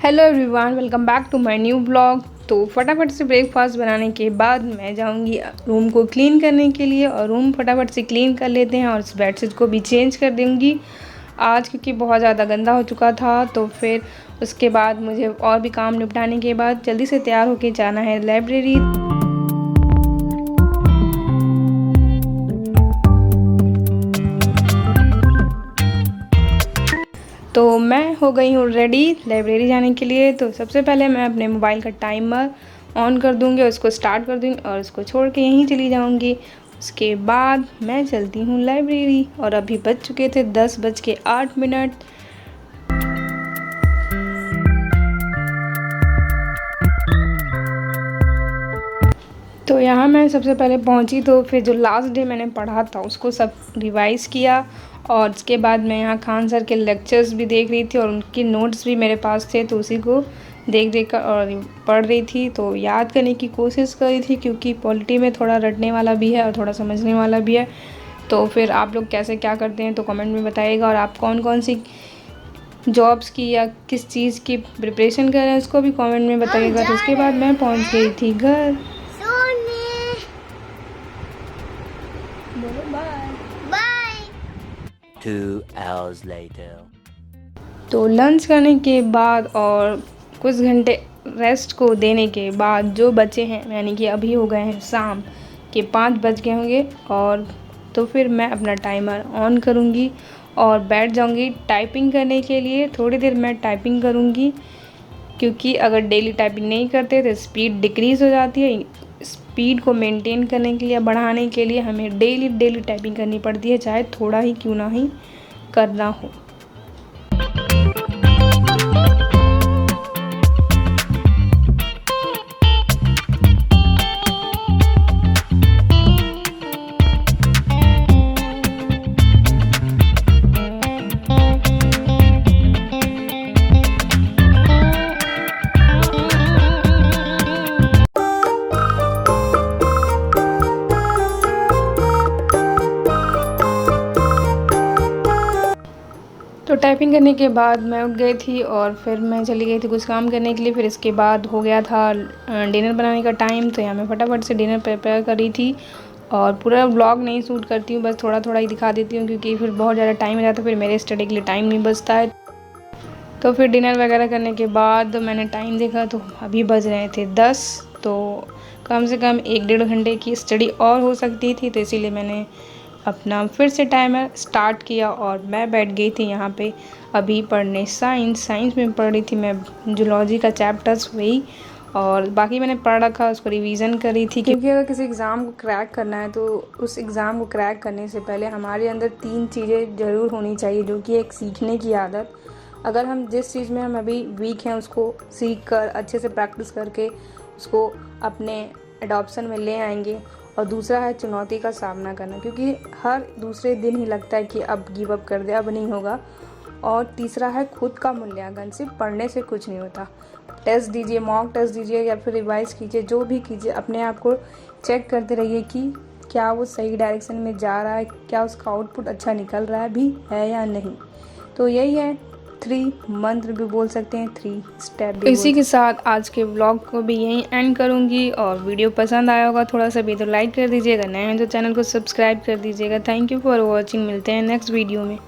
Hello everyone, welcome back to my new blog. तो फटाफट से ब्रेकफास्ट बनाने के बाद मैं जाऊंगी रूम को क्लीन करने के लिए और रूम फटाफट से क्लीन कर लेते हैं और इस बेडशीट को भी चेंज कर दूंगी आज, क्योंकि बहुत ज़्यादा गंदा हो चुका था। तो फिर उसके बाद मुझे और भी काम निपटाने के बाद जल्दी से तैयार होकर जाना है लाइब्रेरी। तो मैं हो गई हूँ रेडी लाइब्रेरी जाने के लिए। तो सबसे पहले मैं अपने मोबाइल का टाइमर ऑन कर दूँगी और उसको स्टार्ट कर दूँगी और उसको छोड़ के यहीं चली जाऊँगी। उसके बाद मैं चलती हूँ लाइब्रेरी और अभी बज चुके थे 10:08। तो यहाँ मैं सबसे पहले पहुँची, तो फिर जो लास्ट डे मैंने पढ़ा था उसको सब रिवाइज़ किया और उसके बाद मैं यहाँ खान सर के लेक्चर्स भी देख रही थी और उनके नोट्स भी मेरे पास थे, तो उसी को देख कर और पढ़ रही थी। तो याद करने की कोशिश कर रही थी, क्योंकि पॉलिटी में थोड़ा रटने वाला भी है और थोड़ा समझने वाला भी है। तो फिर आप लोग कैसे क्या करते हैं तो कमेंट में बताइएगा, और आप कौन कौन सी जॉब्स की या किस चीज़ की प्रिपरेशन कर रहे हैं उसको भी कमेंट में बताइएगा। तो उसके बाद मैं पहुँच गई थी घर। Bye. 2 hours later. तो लंच करने के बाद और कुछ घंटे रेस्ट को देने के बाद जो बचे हैं, यानी कि अभी हो गए हैं शाम के 5 बज गए होंगे, और तो फिर मैं अपना टाइमर ऑन करूँगी और बैठ जाऊँगी टाइपिंग करने के लिए। थोड़ी देर मैं टाइपिंग करूँगी, क्योंकि अगर डेली टाइपिंग नहीं करते तो स्पीड डिक्रीज़ हो जाती है। स्पीड को मेंटेन करने के लिए, बढ़ाने के लिए हमें डेली टाइपिंग करनी पड़ती है, चाहे थोड़ा ही क्यों ना ही करना हो। तो टाइपिंग करने के बाद मैं उठ गई थी और फिर मैं चली गई थी कुछ काम करने के लिए। फिर इसके बाद हो गया था डिनर बनाने का टाइम। तो यहाँ मैं फटाफट से डिनर प्रिपेयर कर रही थी और पूरा व्लॉग नहीं शूट करती हूँ, बस थोड़ा थोड़ा ही दिखा देती हूँ, क्योंकि फिर बहुत ज़्यादा टाइम हो जाता है, फिर मेरे स्टडी के लिए टाइम नहीं बचता है। तो फिर डिनर वगैरह करने के बाद मैंने टाइम देखा तो अभी बज रहे थे 10। तो कम से कम 1-1.5 घंटे की स्टडी और हो सकती थी, तो इसीलिए मैंने अपना फिर से टाइमर स्टार्ट किया और मैं बैठ गई थी यहाँ पे अभी पढ़ने साइंस में पढ़ रही थी मैं जूलॉजी का चैप्टर्स वही, और बाकी मैंने पढ़ रखा, उसको रिवीजन कर रही थी। क्योंकि अगर किसी एग्ज़ाम को क्रैक करना है तो उस एग्ज़ाम को क्रैक करने से पहले हमारे अंदर 3 चीज़ें ज़रूर होनी चाहिए, जो कि एक सीखने की आदत। अगर हम जिस चीज़ में हम अभी वीक हैं उसको सीख कर अच्छे से प्रैक्टिस करके उसको अपने एडॉप्शन में ले आएंगे, और दूसरा है चुनौती का सामना करना, क्योंकि हर दूसरे दिन ही लगता है कि अब गिव अप कर दे, अब नहीं होगा। और तीसरा है खुद का मूल्यांकन, सिर्फ पढ़ने से कुछ नहीं होता। टेस्ट दीजिए, मॉक टेस्ट दीजिए या फिर रिवाइज़ कीजिए, जो भी कीजिए अपने आप को चेक करते रहिए कि क्या वो सही डायरेक्शन में जा रहा है, क्या उसका आउटपुट अच्छा निकल रहा है भी है या नहीं। तो यही है 3 मंत्र भी बोल सकते हैं, 3 स्टेप भी। इसी के साथ आज के व्लॉग को भी यहीं एंड करूंगी, और वीडियो पसंद आया होगा थोड़ा सा भी तो लाइक कर दीजिएगा, नए हैं तो चैनल को सब्सक्राइब कर दीजिएगा। थैंक यू फॉर वॉचिंग, मिलते हैं नेक्स्ट वीडियो में।